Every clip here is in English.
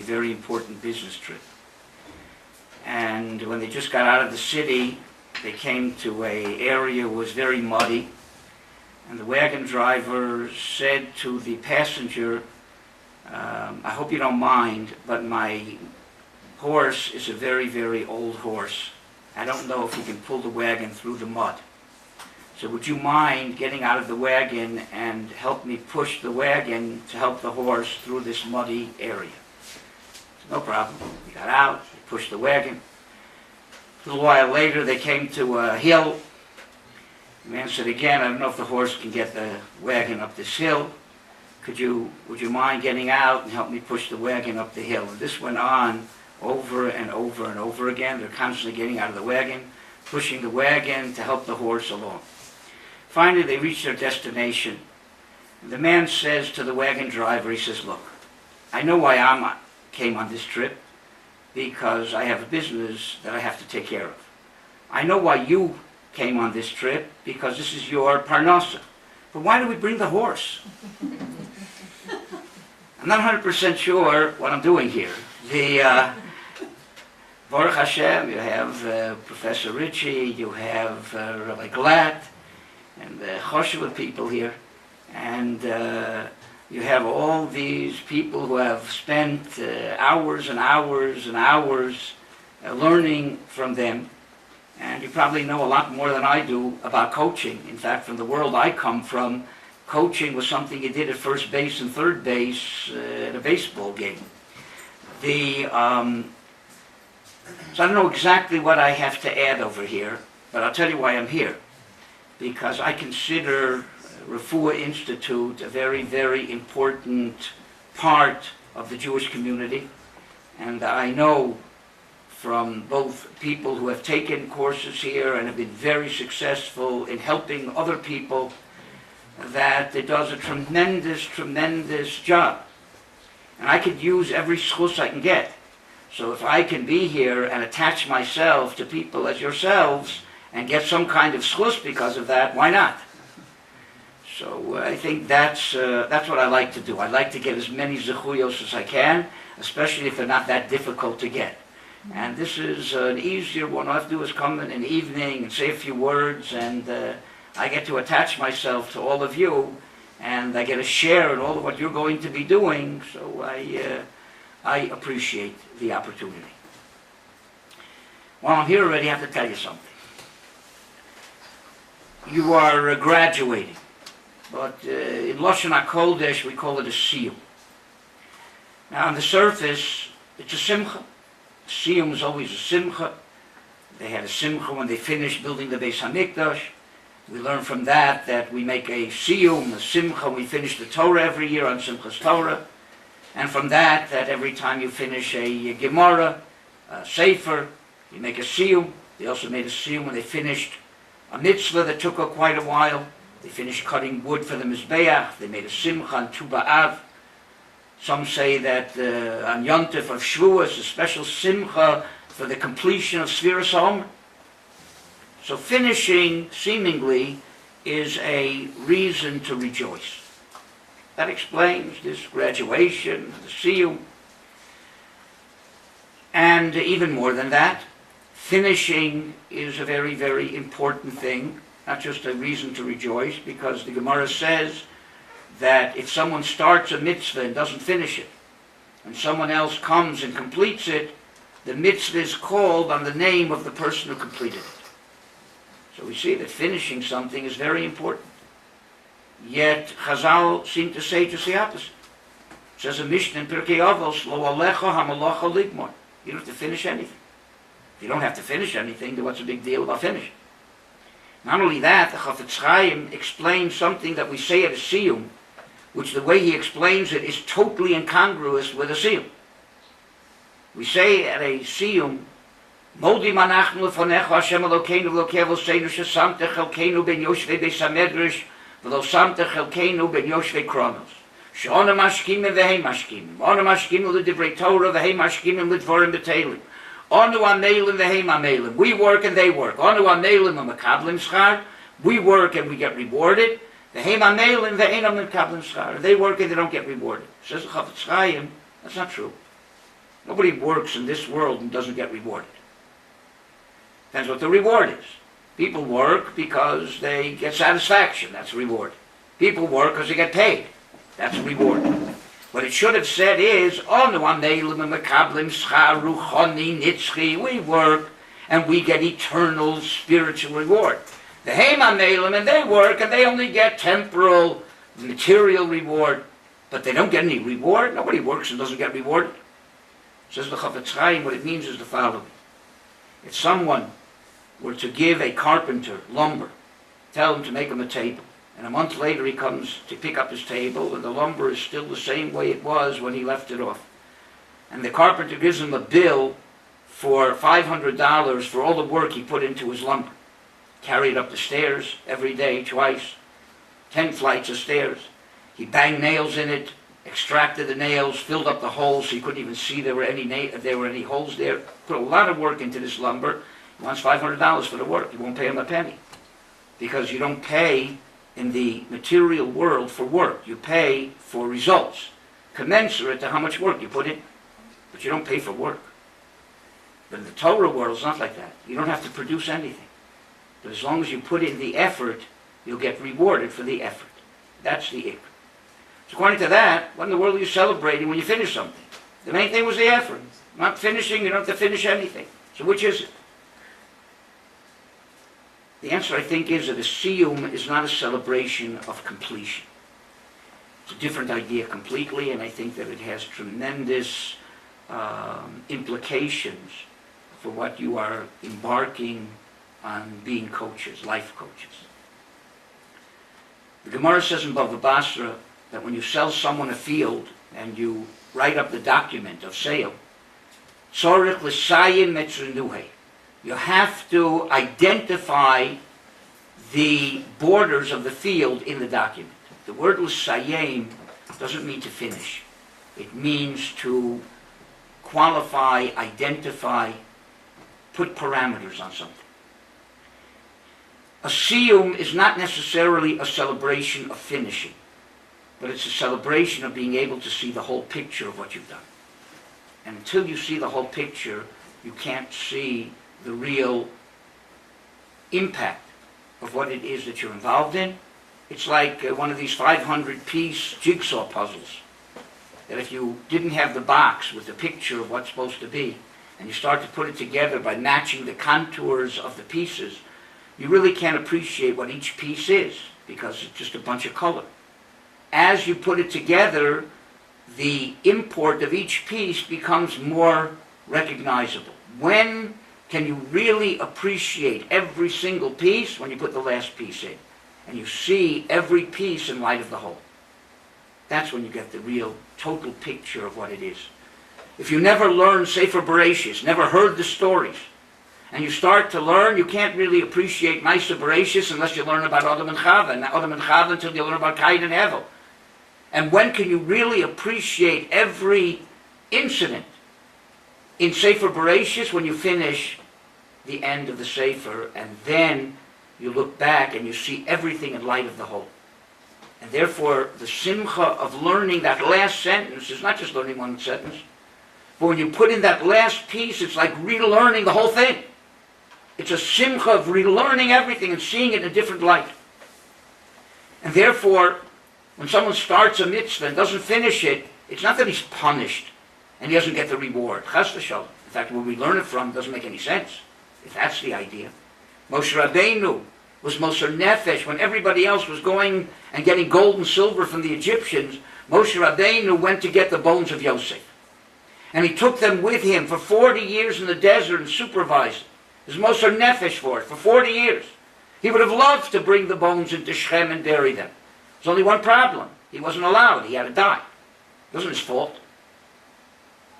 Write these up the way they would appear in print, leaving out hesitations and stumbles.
very important business trip. And when they just got out of the city, they came to an area that was very muddy. And the wagon driver said to the passenger, I hope you don't mind, but my horse is a very, very old horse. I don't know if he can pull the wagon through the mud. So would you mind getting out of the wagon and help me push the wagon to help the horse through this muddy area? No problem. He got out, he pushed the wagon. A little while later, they came to a hill. The man said again, I don't know if the horse can get the wagon up this hill. Would you mind getting out and help me push the wagon up the hill? And this went on over and over and over again. They're constantly getting out of the wagon, pushing the wagon to help the horse along. Finally, they reached their destination. The man says to the wagon driver, he says, look, I know why I came on this trip, because I have a business that I have to take care of. I know why you came on this trip, because this is your parnasa. But why do we bring the horse? I'm not 100% sure what I'm doing here. Baruch Hashem, you have Professor Ritchie, you have Rabbi Glatt, and the Choshev people here, and you have all these people who have spent hours and hours and hours learning from them, and you probably know a lot more than I do about coaching. In fact, from the world I come from, coaching was something you did at first base and third base at a baseball game. So I don't know exactly what I have to add over here, but I'll tell you why I'm here. Because I consider REFUAH Institute a very, very important part of the Jewish community. And I know from both people who have taken courses here and have been very successful in helping other people that it does a tremendous, tremendous job. And I could use every schus I can get. So if I can be here and attach myself to people as yourselves and get some kind of schus because of that, why not? So I think that's what I like to do. I like to get as many zechuyos as I can, especially if they're not that difficult to get. And this is an easier one. All I have to do is come in an evening and say a few words, and I get to attach myself to all of you, and I get a share in all of what you're going to be doing, so I appreciate the opportunity. While I'm here already, I have to tell you something. You are graduating, but in Lashon HaKodesh we call it a siyum. Now on the surface, it's a simcha. Siyum is always a simcha. They had a simcha when they finished building the Beis HaMikdash. We learn from that we make a siyum, a simcha, we finish the Torah every year on Simchas Torah. And from that every time you finish a Gemara, a Sefer, you make a siyum. They also made a siyum when they finished a mitzvah that took quite a while. They finished cutting wood for the Mizbeach. They made a simcha on Tu B'Av. Some say that on Yontif of Shavuos, a special simcha for the completion of Sfiras HaOmer. So finishing, seemingly, is a reason to rejoice. That explains this graduation, the siyum. And even more than that, finishing is a very, very important thing, not just a reason to rejoice, because the Gemara says that if someone starts a mitzvah and doesn't finish it, and someone else comes and completes it, the mitzvah is called on the name of the person who completed it. So we see that finishing something is very important. Yet Chazal seem to say just the opposite. It says a Mishnah in Pirkei Avos, Lo alecha hamalacha ligmor. You don't have to finish anything. If you don't have to finish anything, then what's the big deal about finishing? Not only that, the Chafetz Chaim explains something that we say at a siyum, which the way he explains it is totally incongruous with a siyum. We say at a siyum, Moldim anachnu lefonecha Hashem Elokeinu v'lokei avoseinu shesamtech chelkeinu ben yoshvei beis hamedrash v'lo samtech chelkeinu ben yoshvei kronos. She'ona mashkimim v'hei mashkimim. Ona mashkimim l'divrei Torah v'hei mashkimim l'dvorim b'teilim. Onu amelim v'hei amelim. We work and they work. Onu amelim v'makablim schar. We work and we get rewarded. V'hei amelim v'hei makablim schar. They work and they don't get rewarded. Says the Chafetz Chaim, that's not true. Nobody works in this world and doesn't get rewarded. Depends what the reward is. People work because they get satisfaction. That's a reward. People work because they get paid. That's a reward. What it should have said is, we work and we get eternal spiritual reward. The Heimamelim, and they work and they only get temporal, material reward, but they don't get any reward. Nobody works and doesn't get rewarded. Says the Chafetz Chaim, what it means is the following. If someone were to give a carpenter lumber, tell him to make him a table, and a month later he comes to pick up his table and the lumber is still the same way it was when he left it off, and the carpenter gives him a bill for $500 for all the work he put into his lumber, carried up the stairs every day, twice, 10 flights of stairs, he banged nails in it, extracted the nails, filled up the holes so you couldn't even see there were any holes there, put a lot of work into this lumber. He wants $500 for the work. You won't pay him a penny, because you don't pay in the material world for work. You pay for results commensurate to how much work you put in, but you don't pay for work. But in the Torah world, it's not like that. You don't have to produce anything, but as long as you put in the effort, you'll get rewarded for the effort. That's the ikr. So according to that, what in the world are you celebrating when you finish something? The main thing was the effort. Not finishing, you don't have to finish anything. So which is it? The answer, I think, is that a siyum is not a celebration of completion. It's a different idea completely, and I think that it has tremendous implications for what you are embarking on being coaches, life coaches. The Gemara says in Bava Basra that when you sell someone a field and you write up the document of sale, tzorich l'sayin metzrenuhe, you have to identify the borders of the field in the document. The word l'sayin doesn't mean to finish. It means to qualify, identify, put parameters on something. A siyum is not necessarily a celebration of finishing, but it's a celebration of being able to see the whole picture of what you've done. And until you see the whole picture, you can't see the real impact of what it is that you're involved in. It's like one of these 500-piece jigsaw puzzles, that if you didn't have the box with the picture of what's supposed to be, and you start to put it together by matching the contours of the pieces, you really can't appreciate what each piece is, because it's just a bunch of color. As you put it together, the import of each piece becomes more recognizable. When can you really appreciate every single piece? When you put the last piece in, and you see every piece in light of the whole. That's when you get the real total picture of what it is. If you never learned Sefer Bereshis, never heard the stories, and you start to learn, you can't really appreciate Ma'aser Bereshis unless you learn about Adam and Chava, and Adam and Chava until you learn about Cain and Hevel. And when can you really appreciate every incident in Sefer Bereshis? When you finish the end of the Sefer, and then you look back and you see everything in light of the whole. And therefore, the simcha of learning that last sentence is not just learning one sentence, but when you put in that last piece, it's like relearning the whole thing. It's a simcha of relearning everything and seeing it in a different light. And therefore, when someone starts a mitzvah and doesn't finish it, it's not that he's punished and he doesn't get the reward. Chas v'shalom. In fact, where we learn it from doesn't make any sense, if that's the idea. Moshe Rabbeinu was Moser Nefesh when everybody else was going and getting gold and silver from the Egyptians. Moshe Rabbeinu went to get the bones of Yosef. And he took them with him for 40 years in the desert and supervised them. He was Moser Nefesh for it, for 40 years. He would have loved to bring the bones into Shechem and bury them. There's only one problem. He wasn't allowed. He had to die. It wasn't his fault.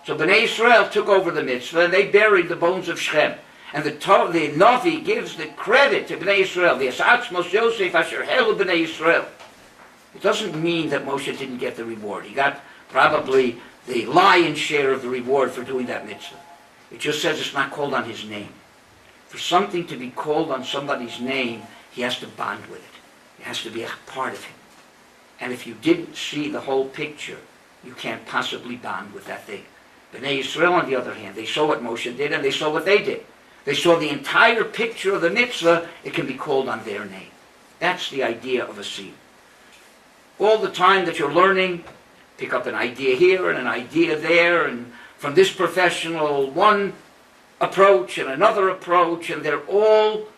So Bnei Israel took over the mitzvah and they buried the bones of Shechem. And the Navi gives the credit to Bnei Israel. The Asatzmos Yosef Asher Helu Bnei Israel. It doesn't mean that Moshe didn't get the reward. He got probably the lion's share of the reward for doing that mitzvah. It just says it's not called on his name. For something to be called on somebody's name, he has to bond with it. It has to be a part of him. And if you didn't see the whole picture, you can't possibly bond with that thing. Bnei Yisrael, on the other hand, they saw what Moshe did and they saw what they did. They saw the entire picture of the mitzvah. It can be called on their name. That's the idea of a seer. All the time that you're learning, pick up an idea here and an idea there, and from this professional, one approach and another approach, and they're all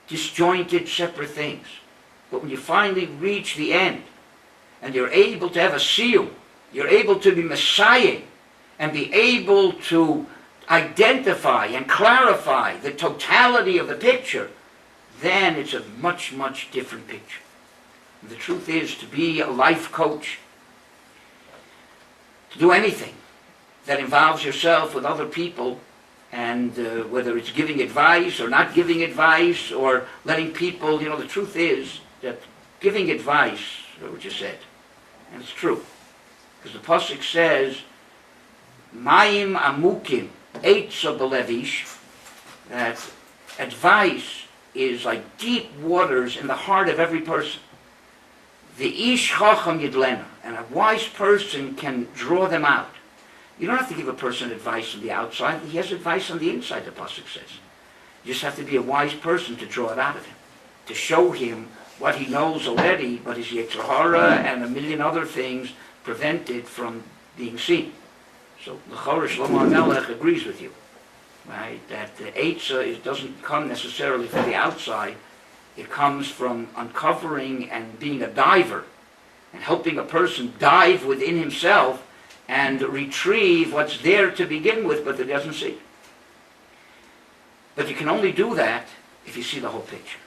disjointed, separate things. But when you finally reach the end, and you're able to have a seal, you're able to be Messiah, and be able to identify and clarify the totality of the picture, then it's a much, much different picture. And the truth is, to be a life coach, to do anything that involves yourself with other people, and whether it's giving advice or not giving advice or letting people, the truth is that giving advice, what you said, and it's true, because the pasuk says, Mayim amukim eitza belevish, that advice is like deep waters in the heart of every person. The ish chacham yidlena, and a wise person can draw them out. You don't have to give a person advice on the outside. He has advice on the inside, the pasuk says. You just have to be a wise person to draw it out of him, to show him what he knows already, but his yetzer hara and a million other things prevent it from being seen. So the Chorah Shlomo HaMelech agrees with you, right? That the Eitzah doesn't come necessarily from the outside. It comes from uncovering and being a diver and helping a person dive within himself and retrieve what's there to begin with, but that he doesn't see. But you can only do that if you see the whole picture.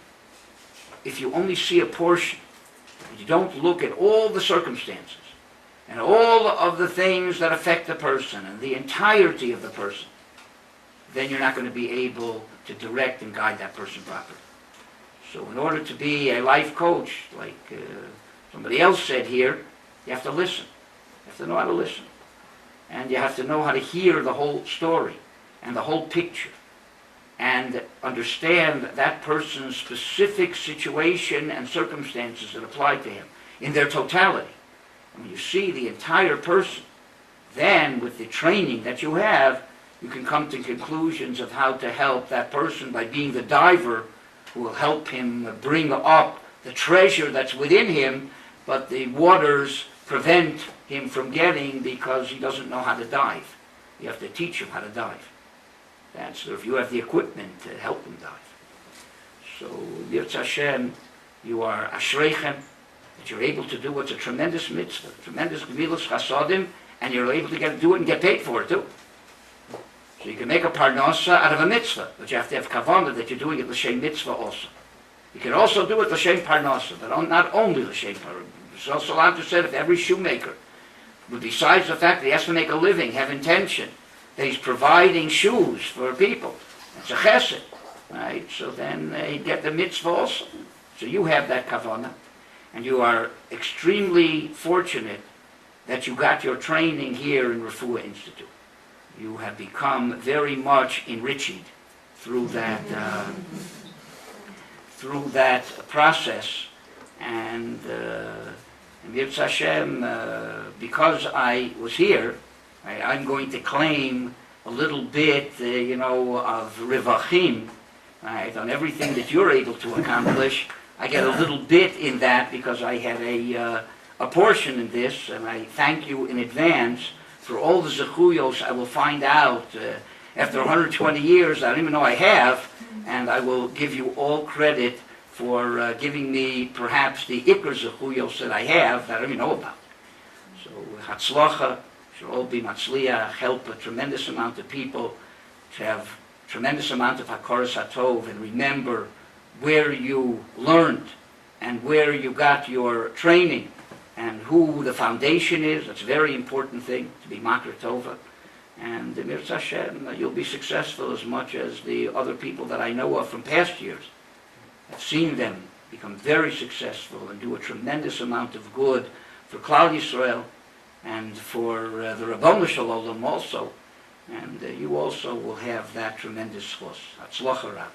If you only see a portion, and you don't look at all the circumstances and all of the things that affect the person and the entirety of the person, then you're not going to be able to direct and guide that person properly. So in order to be a life coach, like somebody else said here, you have to listen. You have to know how to listen. And you have to know how to hear the whole story and the whole picture and understand that person's specific situation and circumstances that apply to him in their totality. And when you see the entire person, then with the training that you have, you can come to conclusions of how to help that person by being the diver who will help him bring up the treasure that's within him, but the waters prevent him from getting because he doesn't know how to dive. You have to teach him how to dive. That's if you have the equipment to help him dive. So, Yirtz Hashem, you are Ashreichem, that you're able to do what's a tremendous mitzvah, tremendous gemilas chasadim, and you're able to do it and get paid for it too. So you can make a parnasa out of a mitzvah, but you have to have kavanah that you're doing it l'shem mitzvah also. You can also do it l'shem parnasa, but not only l'shem parnasa. So Salanter said if every shoemaker, besides the fact that he has to make a living, have intention, that he's providing shoes for people, that's a chesed, right? So then he'd get the mitzvah also. So you have that kavanah, and you are extremely fortunate that you got your training here in REFUAH Institute. You have become very much enriched through that process, and Yirtz Hashem, because I was here, I'm going to claim a little bit, of revachim, right, on everything that you're able to accomplish. I get a little bit in that because I had a portion in this, and I thank you in advance for all the zechuyos I will find out after 120 years. I don't even know I have, and I will give you all credit for giving me perhaps the ikr zechuyos that I have that I don't even know about. So hatzlacha, should all be matzliach, help a tremendous amount of people to have tremendous amount of hakaras hatov, and remember where you learned and where you got your training and who the foundation is. That's a very important thing, to be makar tova. And Yirtz Hashem, you'll be successful as much as the other people that I know of from past years. I've seen them become very successful and do a tremendous amount of good for Klal Yisrael and for the Rabbanu Shalom also. And you also will have that tremendous chos. Hatzlacha Rab.